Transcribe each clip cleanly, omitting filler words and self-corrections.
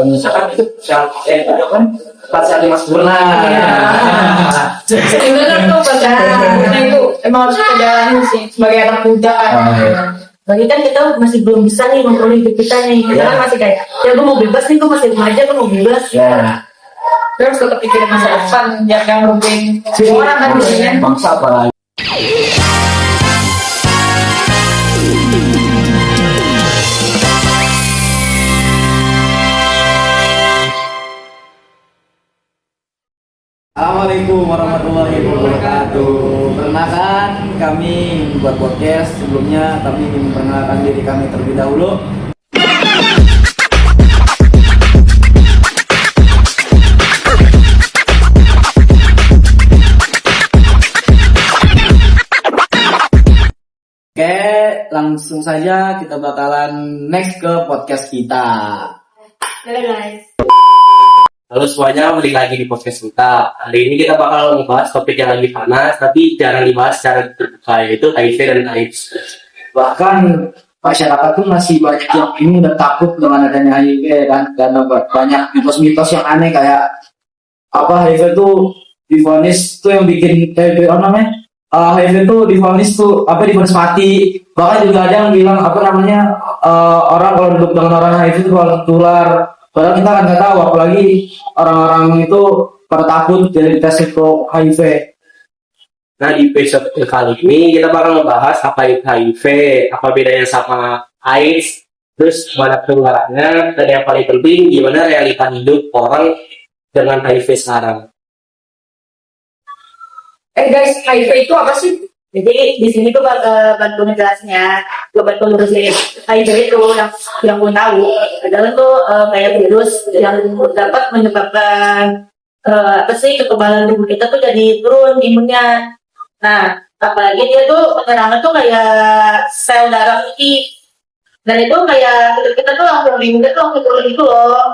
misalkan itu ada kan pacar Mas Purna. Bener tuh pacaran itu emang harus kita jalani sih sebagai anak muda kan. Bagi kan kita masih belum bisa nih mengontrol hidup kita nih. Kita kan masih kayak, ya gue mau bebas nih, gue masih remaja, gue mau bebas. Terus tetap pikirin masa depan, jangan ngerugiin semua orang kan di sini. Bangsa apa? Assalamualaikum warahmatullahi wabarakatuh. Perkenalkan, kami membuat podcast. Sebelumnya kami ingin memperkenalkan diri kami terlebih dahulu. Oke, langsung saja kita bakalan next ke podcast kita. Halo guys. Halo semuanya, balik lagi di podcast kita. Hari ini kita bakal membahas topik yang lagi panas, tapi jarang dibahas secara terbuka, yaitu HIV dan AIDS. Bahkan masyarakat tuh masih banyak yang ini udah takut dengan adanya HIV kan, karena banyak mitos-mitos yang aneh kayak apa HIV tuh divonis tuh yang bikin HIV apa namanya? HIV tuh divonis tuh apa divonis mati. Bahkan juga ada yang bilang apa namanya orang kalau duduk dengan orang HIV itu bakal tertular. Padahal kita kan nggak tahu, apalagi orang-orang itu pada takut dari tes itu HIV. Nah, di episode kali ini kita bakal membahas apa itu HIV, apa bedanya sama AIDS, terus mana penularannya, dan yang paling penting gimana realita hidup orang dengan HIV sekarang. Guys, HIV itu apa sih? Jadi di sini tuh bantu ngejelasinnya, gue bantu lurusin HIV itu yang gue tahu adalah tuh kayak virus yang dapat menyebabkan apa sih kekebalan tubuh kita tuh jadi turun imunnya. Nah, apalagi dia tuh penyerangnya tuh kayak sel darah putih, dan itu kayak kita tuh langsung imunnya tuh langsung turun gitu loh.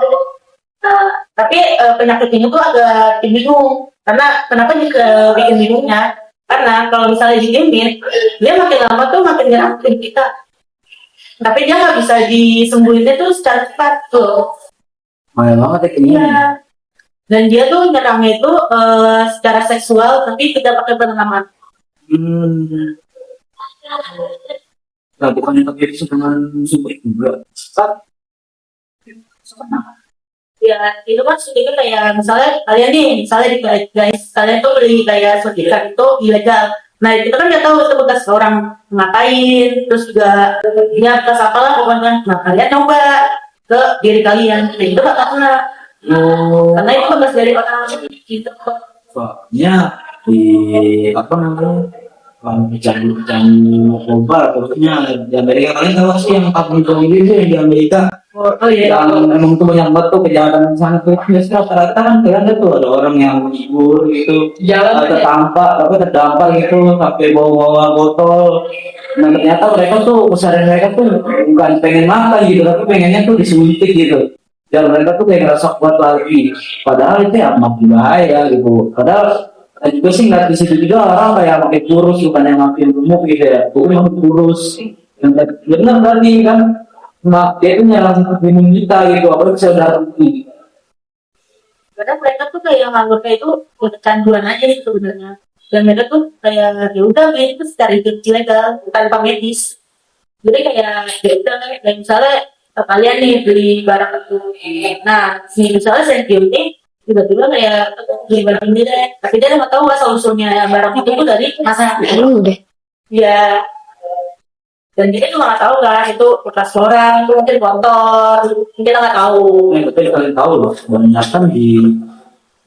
Nah, tapi penyakit ini tuh agak bingung karena kenapa juga bikin bingungnya? Karena kalau misalnya didiemin, dia makin lama tuh makin nyerang tubuh kita. Tapi dia nggak bisa disembuhinnya tuh secara cepat tuh. Mahal banget ya ini. Iya. Dan dia tuh nyerangnya itu secara seksual, tapi tidak pakai penenangan. Nah, bukan yang terjadi dengan super juga. Ya, itu kan sedikit kayak misalnya kalian nih, misalnya di guys, kalian tuh beli kayak sertifikat itu ilegal. Nah, kita kan nggak tahu itu bekas orang ngapain, terus juga dia bekas apalah pokoknya. Nah, kalian coba ke diri kalian, dan itu bakal kena. Karena itu bekas dari orang gitu. Soalnya di apa namanya jangan global, terusnya di Amerika kalian tahu sih yang kabur itu yang di Amerika. Oh iya. Yang emang tuh banyak banget tuh kejahatan di sana tuh. Biasanya rata-rata kan kelihatan tuh ada orang yang menghibur gitu, Jalan terdampak gitu sampai bawa botol. Nah ternyata mereka tuh kesadaran mereka tuh bukan pengen makan gitu, tapi pengennya tuh disuntik gitu. Dan mereka tuh kayak ngerasa kuat lagi. Padahal itu ya makin bahaya gitu. Padahal juga sih nggak di situ juga orang kayak makin kurus, bukan yang makin gemuk gitu ya. Tuh makin kurus. Yang benar tadi kan. Nah, dia itu nyerang imun kita gitu, apalagi saudara putih. Kadang mereka tuh kayak nganggurnya itu kecanduan aja sih sebenarnya. Dan mereka tuh kayak ya udah itu secara hidup ilegal tanpa medis. Jadi kayak ya udah kayak misalnya kalian nih beli barang itu. Nah, si misalnya Sentium ini tiba-tiba kayak beli barang ini deh, tapi dia nggak tahu asal usulnya barang itu tuh dari masa lalu deh. Ya. Dan kita juga nggak tahu kan itu bekas orang, itu mungkin kotor, kita nggak tahu. Betul kalian tahu loh, kebanyakan di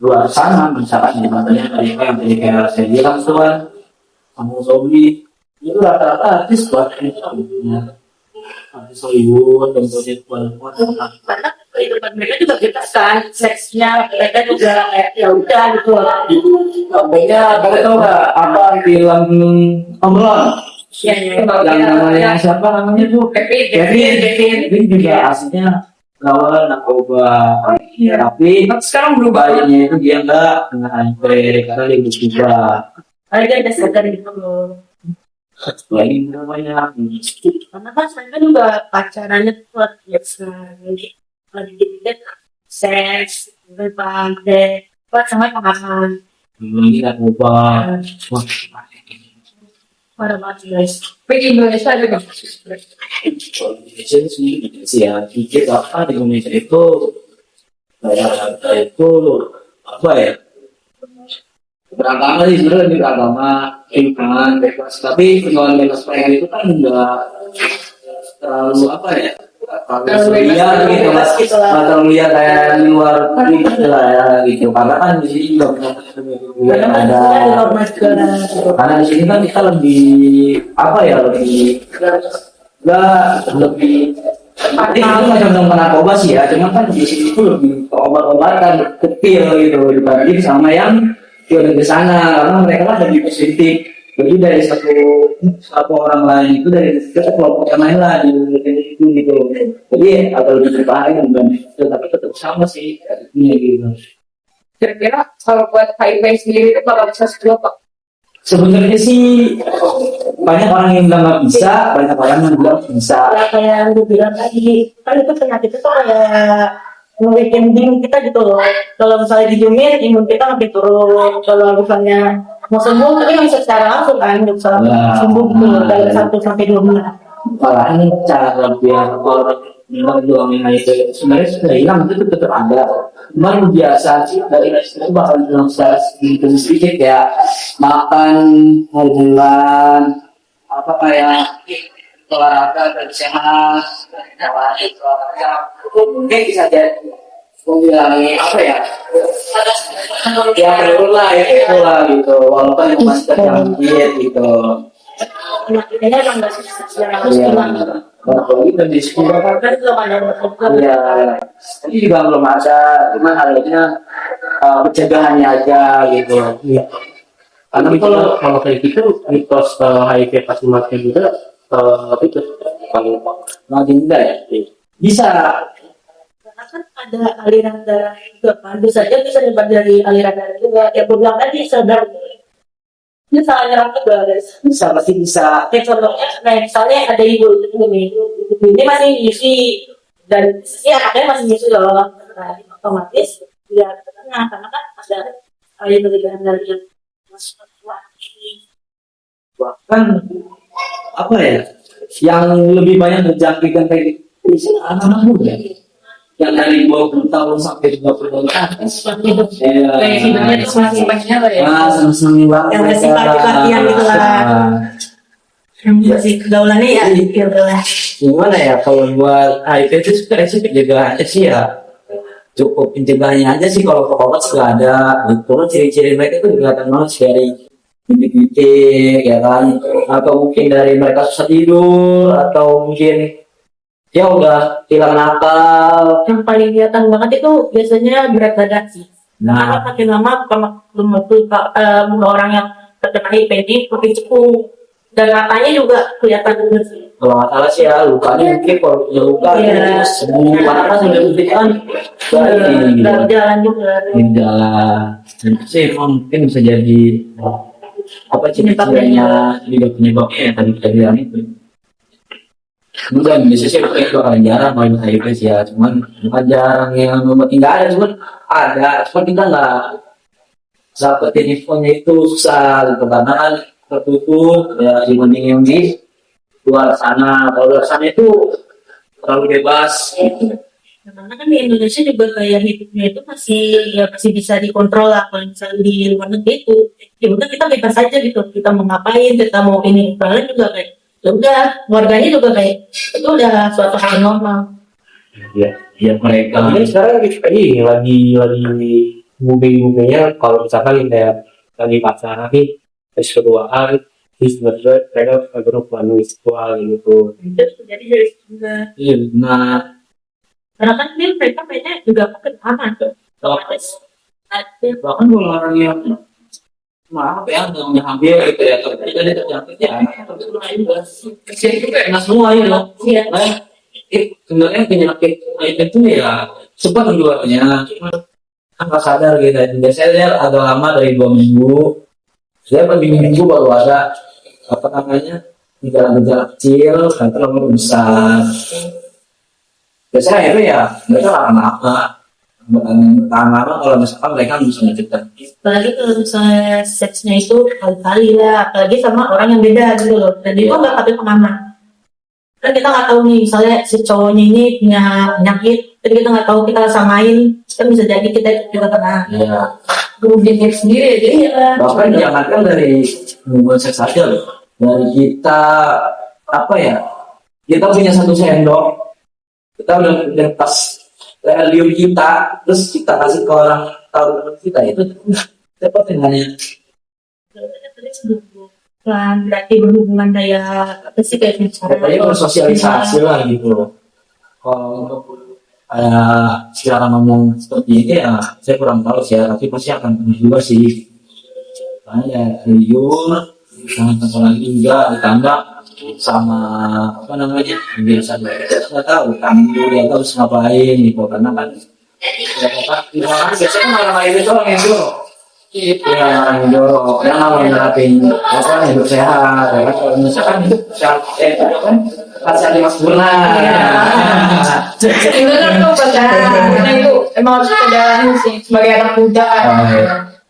luar sana misalkan di matanya yang tadi kayak saya bilang tuh kan, kamu Sobi itu rata-rata artis buat artis Hollywood dan proyek buat Karena kehidupan mereka juga bebas kan, seksnya mereka juga kayak ya udah gitu. Pokoknya kalian tahu nggak apa film Omron? Yang namanya siapa namanya tuh Kevin juga aslinya lawan narkoba, tapi sekarang berubah ini itu dia enggak kena HIV karena dia berubah. Ada sadar gitu loh. Lagi namanya Karena kan saya juga pacarannya tuh biasa, jadi lagi deket seks, tentang buat sama pengalaman. Lagi narkoba. Wah, Parah banget guys. Pergi Indonesia ada nggak? Indonesia sih ya pikir apa di Indonesia itu kayak itu apa ya, beragama sih sebenarnya, lebih beragama, lingkungan bebas, tapi lingkungan bebas pengen itu kan enggak terlalu apa ya, terlalu liar gitu mas, nggak terlalu liar kayak di luar gitu lah ya gitu, karena kan di sini juga Karena kan ada, ada norma segala. karena di sini kan kita lebih apa ya, lebih lebih ini itu condong ke narkoba sih ya, cuma kan di sini tuh lebih ke obat-obatan kecil gitu dibanding sama yang di sana, karena mereka kan lebih positif. Jadi dari satu orang lain itu, dari satu kelompok yang lain lah di itu gitu. Jadi agak lebih berbahaya dibanding itu, tapi tetap sama sih artinya gitu. Kira-kira kalau buat HIV sendiri itu bakal bisa sebelum Pak? Sebenarnya sih banyak orang yang bilang nggak bisa, banyak orang yang bilang bisa. Ya kayak yang gue bilang tadi, kan itu penyakit itu kayak nge-weakening kita gitu loh. Kalau misalnya didiemin, imun kita makin turun. Kalau misalnya mau sembuh, tapi nggak bisa secara langsung kan, nggak bisa sembuh gitu loh, dari 1 sampai 2 bulan. Malah ini cara biar orang bilang doang yang itu sebenarnya sudah hilang, itu tetap ada. Cuman biasa sih dari itu bakal hilang secara sedikit ya, makan bulan apa kayak olahraga dan sehat, olahraga itu mungkin bisa jadi mengurangi apa ya, ya perlu lah ya itu lah gitu, walaupun itu masih terjangkit gitu. Penyakitnya emang nggak bisa secara langsung Iya, hilang. kalau itu di sekolah Kan belum ada obat. ya, ini juga belum ada, cuman adanya pencegahannya aja gitu. Iya. Karena kalau kayak gitu mitos HIV pas mati juga itu kalau Makin muda ya, bisa. Karena kan ada aliran darah juga kan, bisa aja bisa nyebar dari aliran darah juga. Ya gue bilang tadi sedang ini sangat nyerang juga guys. Bisa, pasti bisa. Kayak contohnya, nah misalnya ada ibu ini masih nyusi dan si anaknya masih nyusi loh, nah otomatis dia ke tengah karena kan ada aliran darah yang masuk ke lagi. Bahkan apa ya, yang lebih banyak terjangkitkan kayak itu anak-anak muda yang dari 20 tahun sampai 30 tahun ke atas. Kayak hidupnya itu masih banyak lah ya. Senang-senang banget. Yang masih laki-lakian gitu lah. Yang masih kegaulannya ya gitu lah. Gimana ya, kalau buat HIV itu sebenarnya sih pencegahannya sih ya cukup pencegahannya aja sih, kalau ke obat nggak ada gitu. Ciri-ciri mereka itu kelihatan banget sih, dari titik-titik ya kan, atau mungkin dari mereka susah tidur, atau mungkin ya udah hilang akal. Yang paling kelihatan banget itu biasanya berat badan sih. Karena makin lama muka orang yang terkena HIV ini makin cekung dan matanya juga kelihatan juga sih. Kalau nggak salah sih ya, lukanya mungkin kalau punya luka Iya. sembuh karena sudah buktikan Dan jalan juga. jalan itu sih mungkin bisa jadi apa ciri-cirinya, juga penyebabnya yang tadi kita bilang itu. Enggak, Indonesia sih itu orang jarang main HIV sih ya, cuman bukan jarang yang nggak ada, cuman ada, cuman kita nggak dapetin infonya itu susah gitu, karena kan tertutup ya dibanding yang di luar sana. Kalau luar sana itu terlalu bebas gitu. Karena kan di Indonesia juga kayak hidupnya itu masih bisa dikontrol lah. Kalau misalnya di luar negeri itu ya udah kita bebas aja gitu, kita mau ngapain, kita mau ini, kalian juga kayak ya udah, warganya juga kayak itu udah suatu hal normal. Ya mereka Tapi sekarang lagi booming-boomingnya kalau misalkan kayak lagi pacaran nih, terus keduaan, terus mereka grup seksual gitu. Itu terjadi dari juga. iya benar. Karena kan mereka mainnya juga mungkin aman tuh. Otomatis. Bahkan kalau orang yang maaf ya nggak hamil gitu ya, tapi jadi terjangkit ya, tapi lain kesian juga ya, nggak semua ya loh. Iya. Nah, sebenarnya penyakit itu ya cepat keluarnya, cuma kan nggak sadar gitu. Biasanya agak lama, dari 2 minggu. Saya per minggu baru ada apa namanya gejala-gejala kecil, nanti lama besar. Biasanya itu ya mereka lama-lama lama kalau misalkan mereka bisa ngecek. Apalagi kalau misalnya seksnya itu kali-kali lah, apalagi sama orang yang beda gitu loh. Dan itu nggak patut pengaman. Kan kita nggak tahu nih, misalnya si cowoknya ini punya penyakit, tapi kita nggak tahu, kita samain, kan bisa jadi kita juga kena. Ya. Kerugian diri sendiri ya. Jadi Bahkan jangankan dari hubungan seks aja loh, dari kita apa ya, kita punya satu sendok, kita udah pas lium kita, terus kita kasih ke orang tahu teman kita itu cepat dengannya. Pelan, berarti berhubungan kayak apa sih, kayak bicara. Pokoknya bersosialisasi lah gitu loh. Kalau untuk secara ngomong seperti ini ya saya kurang tahu sih ya, tapi pasti akan penuh juga sih. Karena ya liur, jangan satu lagi juga ditambah sama apa namanya, biasa nggak tahu kamu dia harus ngapain gitu, karena kan biasanya malah lain itu orang yang dorong, yang dorong, yang namanya nerapin apa hidup sehat, ya kan. Kalau misalkan hidup sehat itu kan kasih lima sempurna. benar tuh karena itu emang harus ada ini sih sebagai anak muda kan.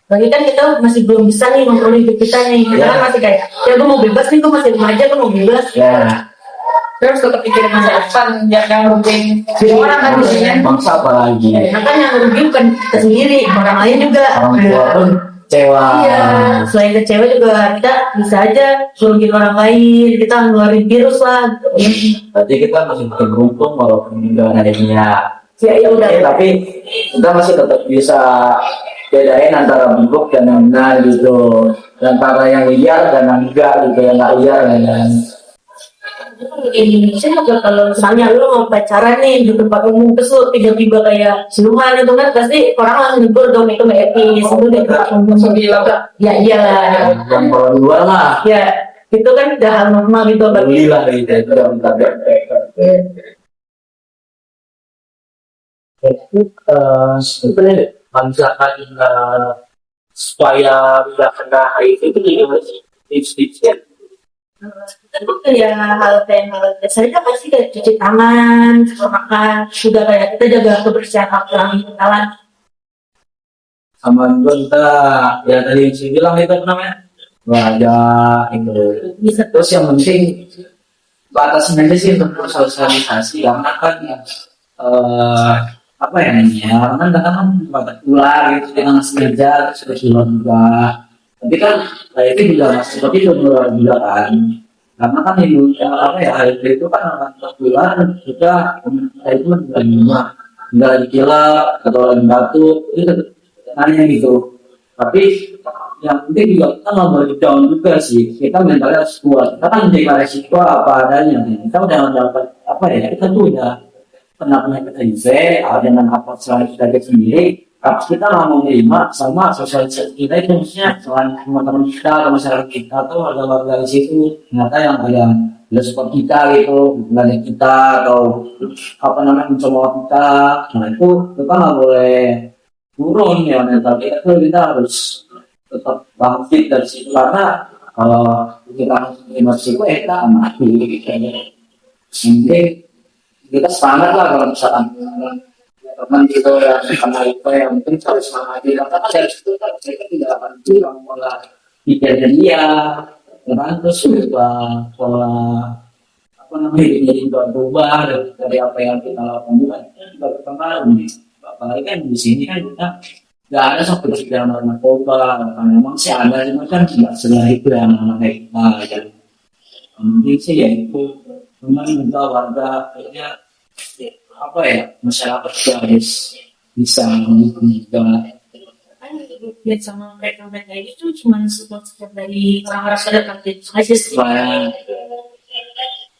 Bagi kan kita masih belum bisa nih mengontrol hidup kita nih. Kita kan masih kayak, ya gue mau bebas nih, gue masih remaja, gue mau bebas. Ya, Terus tetap pikirin masa depan jangan rugiin orang kan jadinya. bangsa apa lagi? Nah kan yang rugi bukan kita sendiri, orang lain juga. Orang tua pun kecewa. Iya, selain kecewa juga kita bisa aja ngerugiin orang lain, kita ngeluarin virus lah. Berarti kita masih makin beruntung walaupun dengan adanya. Ya udah. Tapi kita masih tetap bisa bedain antara bentuk dan yang benar gitu, antara yang liar dan yang enggak gitu, yang nggak liar dan Di Indonesia juga kalau misalnya lu mau pacaran nih di tempat umum, terus lu tiba-tiba kayak siluman itu kan pasti orang langsung negur dong, itu nggak etis, itu di tempat umum. Langsung bilang Ya iyalah, yang kalau di luar mah ya itu kan udah hal normal gitu bagi. beli lah gitu, itu udah minta Sebenarnya kalau misalkan supaya nggak kena HIV itu gimana sih tips-tipsnya? Itu kayak hal biasa aja pasti kayak cuci tangan, sebelum makan, juga kayak kita jaga kebersihan alami kenalan. sama juga kita ya tadi yang saya bilang itu apa namanya, nggak ada itu. Bisa Terus yang penting batasin aja sih untuk sosialisasi, karena kan apa ya namanya, kan kadang batas ular gitu dengan sengaja sudah juga. Tapi kan itu juga masih seperti itu juga kan, karena kan itu apa ya, HIV itu kan akan tertular juga itu nggak dikira atau lain batu itu hanya gitu. Tapi yang penting juga kita nggak boleh down juga sih, kita mentalnya harus kuat. Kita kan menjaga resiko apa adanya, kita udah dapat apa ya, kita tuh udah pernah penyakit HIV dengan apa selain kita sendiri. Tapi kita nggak mau menerima sama sosialisasi kita itu, maksudnya selain teman-teman kita atau masyarakat kita atau warga-warga di situ, ternyata yang ada support kita gitu, bukan kita atau apa namanya mencoba kita. Nah itu kita nggak boleh turun ya mental kita harus tetap bangkit dari situ, karena kalau kita menerima risiko kita mati kayaknya. Jadi kita semangat lah kalau misalkan teman gitu yang kena itu, yang penting harus semangat. Karena dari situ kan mereka tidak akan bilang pola pikirnya dia, kan, terus pola apa namanya jadi berubah dari apa yang kita lakukan bukan baru kemarin. Apalagi kan di sini kan kita nggak ada sampai persidangan narkoba, memang sih ada, cuma kan tidak sebenarnya itu yang namanya kita. Jadi penting sih ya itu, memang minta warga kayaknya apa ya, masyarakat harus bisa mendukung juga. lihat sama mereka itu cuma support dari orang-orang terdekat itu aja sih.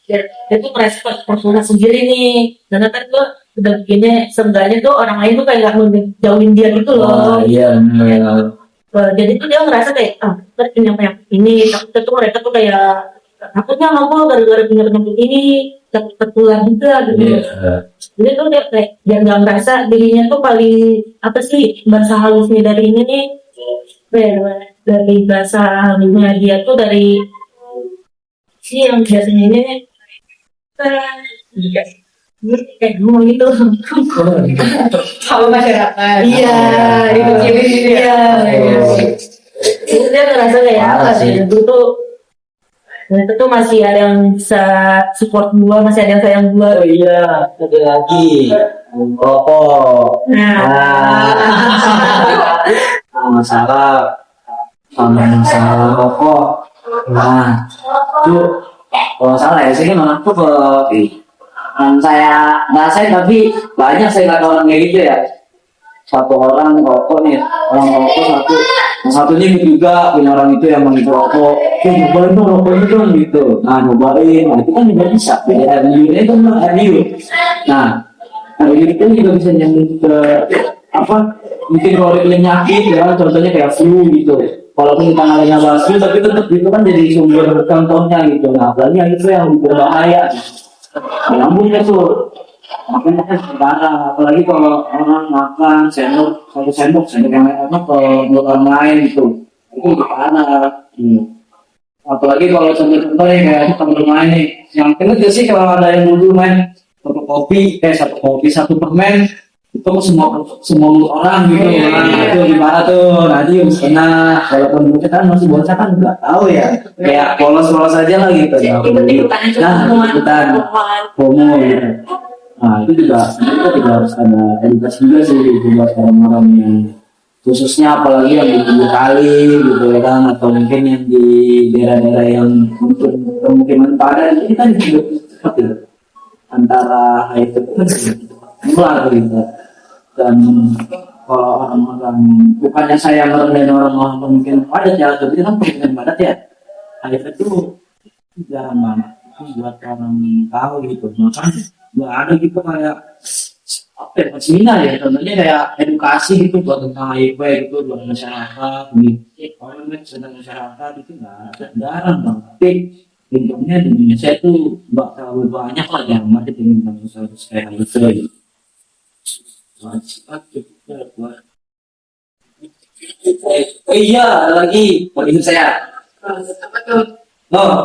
Dia tuh merespon personal sendiri nih, karena kan gue udah begini, seenggaknya tuh orang lain tuh kayak nggak ngejauhin dia gitu loh. Iya. Jadi tuh dia ngerasa kayak kita punya penyakit ini, takutnya tuh mereka tuh kayak takutnya nggak mau gara-gara punya penyakit ini takut tertular juga gitu. Jadi tuh dia kayak dia nggak ngerasa dirinya tuh paling apa sih, bahasa halusnya dari ini nih, dari bahasa halusnya dia tuh dari si yang biasanya ini nih, Mau gitu. Sama masyarakat. Iya, itu iya. Itu dia ngerasa kayak apa sih? Dulu tuh itu tuh masih ada yang bisa support gua, masih ada yang sayang gua. Oh iya, ada lagi. Rokok. Masalah masalah rokok. Nah, itu kalau salah ya sih memang tuh kalau saya ngerasain tapi banyak saya nggak tahu orang kayak gitu ya. Satu orang rokok nih, orang rokok satu, yang satunya juga punya orang itu yang mengisi rokok. Nyobain dong rokok itu dong gitu. Nah nyobain, nah itu kan juga bisa. Beda RU itu kan RU. Nah RU itu juga bisa nyambung ke apa? Mungkin kalau penyakit ya, contohnya kayak flu gitu. Walaupun kita ngalihnya bahas flu, tapi tetap itu kan jadi sumber contohnya gitu. Nah apalagi itu yang berbahaya. Nyambungnya tuh. Makanya kan sekarang apalagi kalau orang makan satu sendok yang lainnya kalau buat orang lain gitu itu parah. Apalagi kalau contoh-contoh yang kayak teman main nih yang inget gak sih kalau ada yang dulu main satu permen itu semua orang gitu. Nah, itu gimana tuh nanti kena walaupun mungkin kan masih bocah kan nggak tahu ya kayak polos-polos aja lah gitu. Nah ikutan homo gitu. Nah itu juga kita juga harus ada edukasi juga sih buat orang-orang yang khususnya apalagi yang di pinggir kali gitu ya kan atau mungkin yang di daerah-daerah yang mungkin kemungkinan padat itu kan juga seperti itu antara itu mulai gitu dan kalau orang-orang bukannya saya merendahin orang-orang mungkin padat ya tapi kan kemungkinan padat ya itu jangan banget buat orang tahu gitu makanya nggak ada gitu kayak apa ya seminar ya contohnya kayak edukasi gitu buat tentang HIV gitu buat masyarakat nih orang sedang masyarakat itu nggak ada jarang bang tapi bentuknya di Indonesia itu nggak terlalu banyak lah yang masih tentang sesuatu kayak HIV iya ada lagi mau saya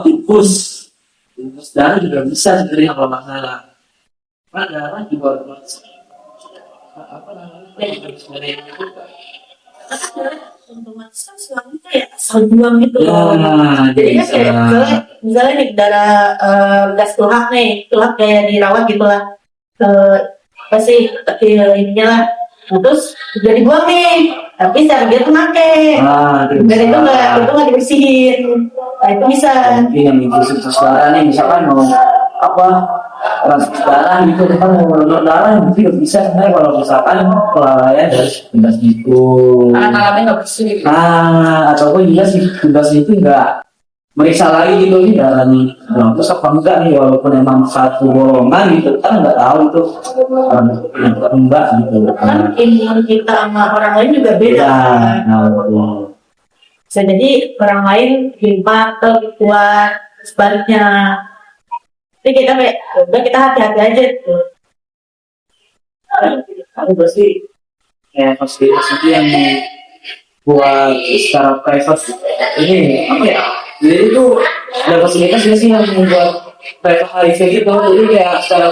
tikus darah juga bisa sebenarnya kalau masalah darah juga apa namanya sebenarnya asal buang gitu loh. Jadi kan kayak misalnya nih darah gas tuhak kayak dirawat gitu lah. Pasti ininya lah. Terus udah dibuang nih, tapi secara dia tuh make. Dan itu nggak dibersihin. Nah itu bisa. Mungkin yang inklusivitas darah nih misalkan mau apa transfusi darah gitu kan mau donor darah mungkin bisa sebenarnya kalau misalkan kelalaian dari tugas itu. Alat-alatnya nggak bersih. Ataupun juga si tugas itu nggak meriksa lagi gitu nih darahnya. Nah, terus apa enggak nih walaupun emang satu golongan gitu kan nggak tahu tuh enggak gitu. Kan imun kita sama orang lain juga beda. Bisa jadi orang lain hemat atau kuat sebaliknya. Jadi kita hati-hati aja tuh. Aku pasti ya pasti yang buat secara private ini apa ya? Jadi itu ada fasilitas nggak sih yang membuat private HIV gitu? Jadi kayak secara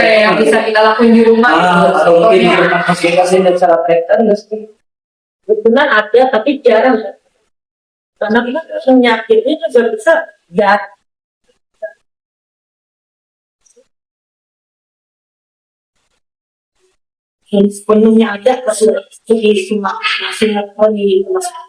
Yang bisa kita lakuin di rumah. atau mungkin di rumah fasilitasnya dan secara private nggak sih? Benar ada tapi jarang. Karena penyakitnya juga bisa jatuh. Sepenuhnya ada di semua di rumah sakit.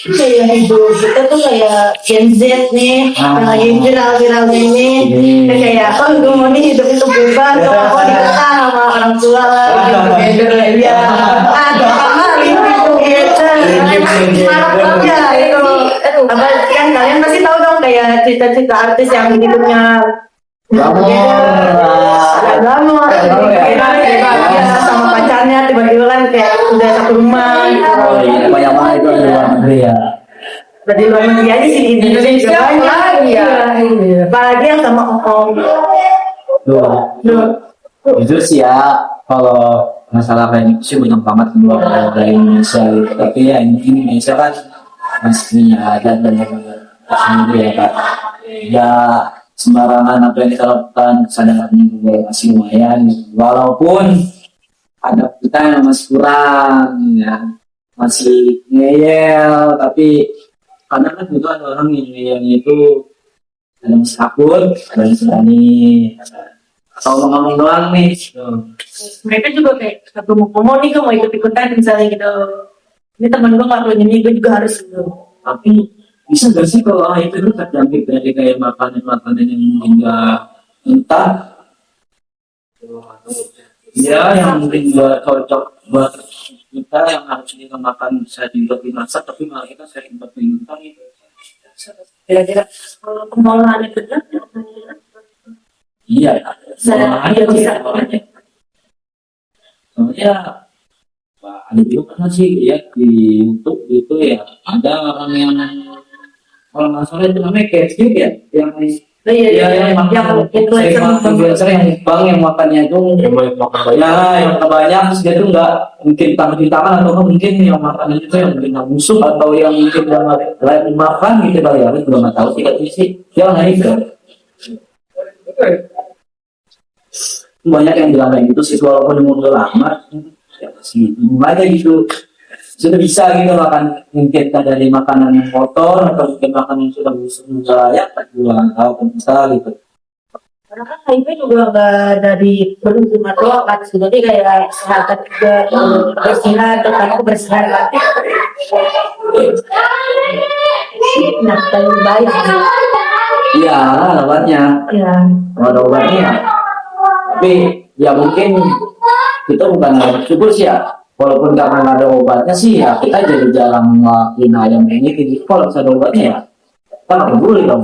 Kayak hidup kita tuh kayak Gen Z nih, yang lagi viral ini, kayak gue mau nih hidup itu bebas, mau dikekang sama orang tua lah, ya, ada apa itu, apa kan kalian pasti tahu dong kayak cerita-cerita artis yang hidupnya glamor, sama pacarnya tiba-tiba kan kayak udah satu rumah. Banyak banget itu di luar negeri ya. Di luar negeri aja sih di Indonesia banyak ya. Apalagi yang sama om. Jujur sih ya kalau masalah kayak gitu sih banyak banget di luar dari Indonesia gitu. Tapi ya ini Indonesia kan masih ada dan sendiri ya Kak. Ya sembarangan apa yang kita lakukan kesadaran juga masih lumayan gitu. Walaupun ada kita yang masih kurang ya, masih ngeyel, tapi kadang kan juga ada orang yang ngeyelnya itu ada yang takut, ada yang berani, atau ngomong doang nih gitu. Mereka juga kayak aku mau nih, gue mau ikut-ikutan misalnya gitu. Ini temen gue ngelakuin ini, gue juga harus gitu. Tapi bisa gak sih kalau itu tuh terjangkit dari kayak makanan-makanan yang mungkin gak entah ya yang mungkin gak cocok buat kita, yang harus kita makan bisa dimasak tapi malah kita sering berpintar gitu. Kira-kira kalau pengolahan itu kan, Iya, saya bisa. soalnya ada juga kan sih ya di YouTube itu ya ada orang yang kalau nggak salah itu namanya Catfish ya, yang Oh iya, yang influencer yang mukbang yang makannya itu Yang banyak makan banyak. ya yang banyak terus dia tuh nggak mungkin tangan di tangan atau mungkin yang makannya itu yang mungkin yang musuh atau yang mungkin yang lain makan gitu kali ya, aku juga nggak tahu sih dia naik ke banyak yang bilang kayak gitu sih, walaupun umur lama ya masih aja gitu sudah bisa gitu makan mungkin dari makanan yang kotor atau mungkin makanan yang sudah busuk juga ya juga nggak tahu kan bisa gitu. Karena kan HIV juga nggak dari berhubungan doang kan, sebenarnya kayak kesehatan juga, kebersihan, terutama kebersihan hati. Nah, paling baik. Iya ada obatnya, Ya, kalau ada obatnya ya. Tapi ya mungkin kita bukan bersyukur sih ya, walaupun karena nggak ada obatnya sih ya kita jadi jarang ngelakuin ayam ini gitu. Kalau ada obatnya ya kita nggak boleh dong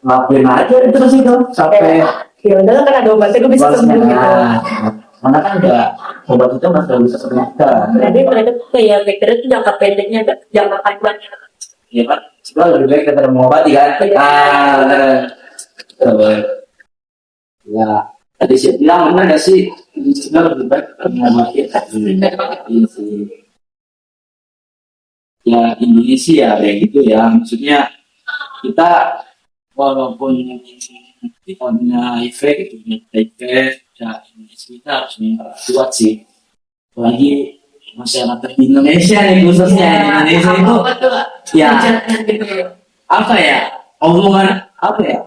ngelakuin aja terus itu sampai ya udah kan ada obatnya, gue bisa sembuh gitu. karena kan enggak obat itu masih bisa sembuhkan. Jadi mereka tuh kayak bakteri itu jangka pendeknya, jangka panjangnya. Iya kan, sebenarnya lebih baik daripada mengobati kan. Betul. Ya, tadi sih bilang benar nggak sih? Sebenarnya lebih baik mengobati. Iya sih. Ya Indonesia ya kayak gitu ya. Maksudnya kita walaupun kita punya efek gitu, ya Indonesia kita harus kuat sih. Apalagi masyarakat di Indonesia nih khususnya di Indonesia itu ya apa ya omongan apa ya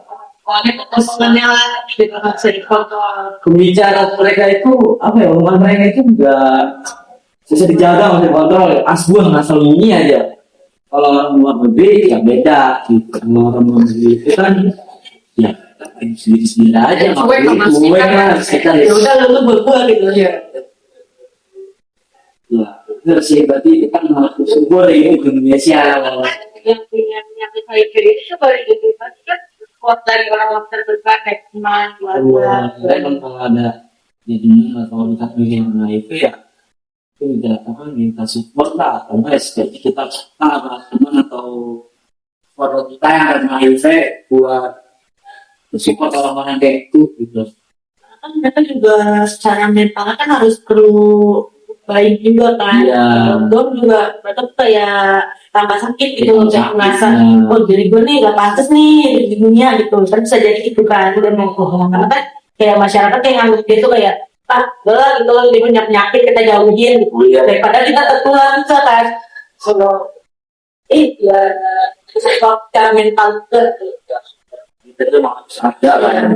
Omongannya lah, kita bisa dikontrol. kebicaraan mereka itu apa ya omongan mereka itu enggak bisa dijaga masih kontrol asbun asal bunyi aja. Kalau orang luar negeri ya beda gitu. Kalau orang luar negeri itu kan ya sendiri aja Cuek lah kita Ya udah lu berbuat gitu ya. ya benar sih, berarti kita harus bersyukur ini di Indonesia. Yang punya penyakit HIV itu baru gitu kan kuat dari orang terdekat kayak teman, keluarga. Dan kalau ada jadinya kalau kita bikin HIV ya itu udah apa minta support lah atau enggak seperti kita teman atau keluarga kita yang ada HIV buat support orang-orang kayak itu gitu. Kan mereka juga secara mental kan harus perlu baik juga kan. Iya. Dong juga mereka tuh kayak tambah sakit gitu, Tambah kayak sakit, merasa ya. oh diri gue nih gak pantas nih di dunia gitu. Kan bisa jadi gitu kan. Dan karena kan kayak masyarakat kayak nganggep dia tuh kayak gelar gitu loh, dia punya penyakit kita jauhin gitu. Iya. Daripada kita tertular bisa kan. Kalau ya secara mental juga. Kita tuh harus ada kan.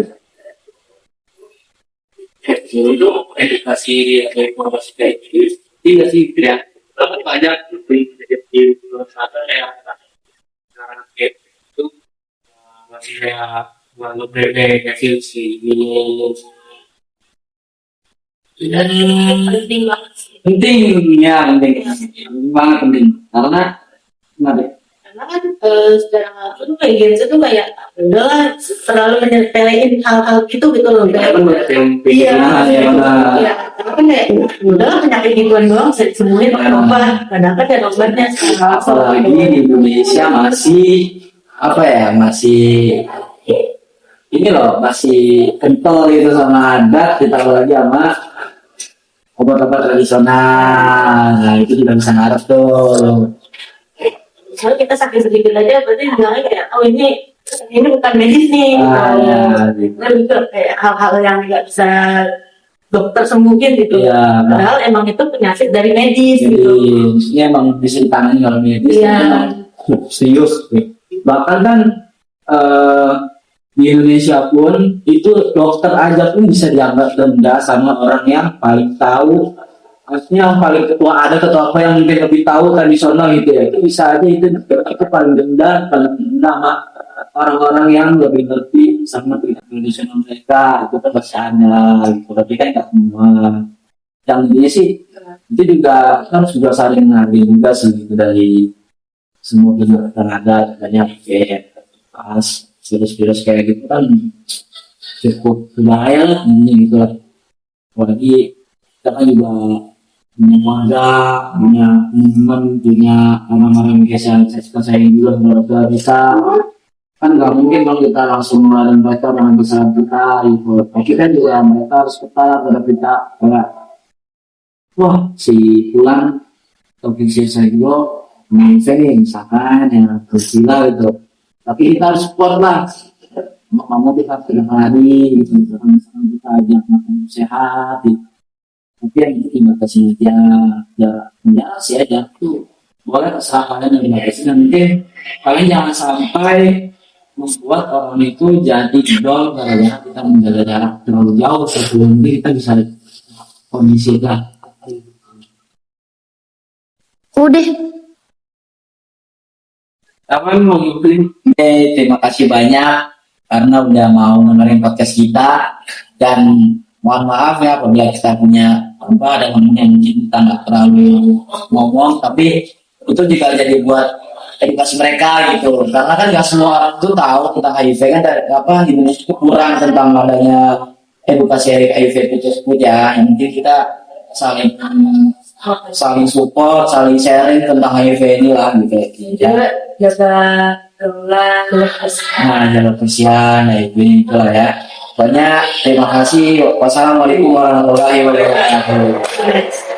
Dulu edukasi atau informasi kayak gitu tidak sih ya tapi banyak di satu yang sekarang kayak itu masih kayak malu bebek kecil sih ini dan Penting banget sih. penting ya penting banget penting karena kenapa Karena kan secara langsung tuh kayak Gen Z tuh kayak udahlah terlalu menyepelein hal-hal gitu loh kayak iya iya karena kan kayak udahlah penyakit gituan doang bisa disembuhin pakai obat padahal kan ada obatnya secara langsung apalagi di Indonesia masih apa ya masih ini loh masih kental gitu sama adat ditambah lagi sama obat-obat tradisional. Nah, itu juga bisa ngaruh tuh. Misalnya kita sakit sedikit aja, berarti bilangnya kayak, oh ini bukan medis nih. Gitu. Lebih ke kayak hal-hal yang nggak bisa dokter sembuhin gitu. Iya, Padahal emang itu penyakit dari medis jadi gitu. ini emang bisa ditangani kalau medis. Iya. Serius. Bahkan kan di Indonesia pun itu dokter aja pun bisa dianggap rendah sama orang yang paling tahu. Maksudnya yang paling ketua apa yang mungkin lebih tahu tradisional gitu ya. Itu bisa aja itu paling rendah sama orang-orang yang lebih ngerti sama tradisional mereka itu bahasanya gitu. Tapi kan nggak semua. Yang ini sih itu juga harus juga saling ngambil juga sih gitu dari semua pihak yang ada, banyak kayak pas virus-virus kayak gitu kan cukup berbahaya lah ini gitu lah. Apalagi kita kan juga punya keluarga, punya teman, punya orang-orang yang kita sayang juga keluarga kita. Kan nggak mungkin kalau kita langsung ngeluarin mereka dengan kesalahan kita gitu. Tapi kita juga mereka harus ketat terhadap kita kayak wah si pulang atau si Sergio nih misalkan yang bersila gitu. Tapi kita harus support lah. Kamu kita setiap hari gitu. Misalkan kita ajak makan sehat gitu. Tapi yang itu dibatasi ya sih aja tuh boleh terserah kalian yang dibatasi dan mungkin kalian jangan sampai membuat orang itu jadi idol gara-gara kita menjaga jarak terlalu jauh sebelum kita bisa kondisi lah. Udah. Apa mau ngikutin? Terima kasih banyak karena udah mau dengerin podcast kita dan mohon maaf ya apabila kita punya ada yang mungkin kita nggak terlalu ngomong tapi itu juga jadi buat edukasi mereka gitu karena kan nggak semua orang tuh tahu tentang HIV kan di Indonesia itu kurang tentang adanya edukasi HIV tersebut ya yang penting kita saling support saling sharing tentang HIV ini lah gitu Juga jaga gelang, jaga kebersihan itu lah ya. Banyak terima kasih. Wassalamualaikum warahmatullahi wabarakatuh.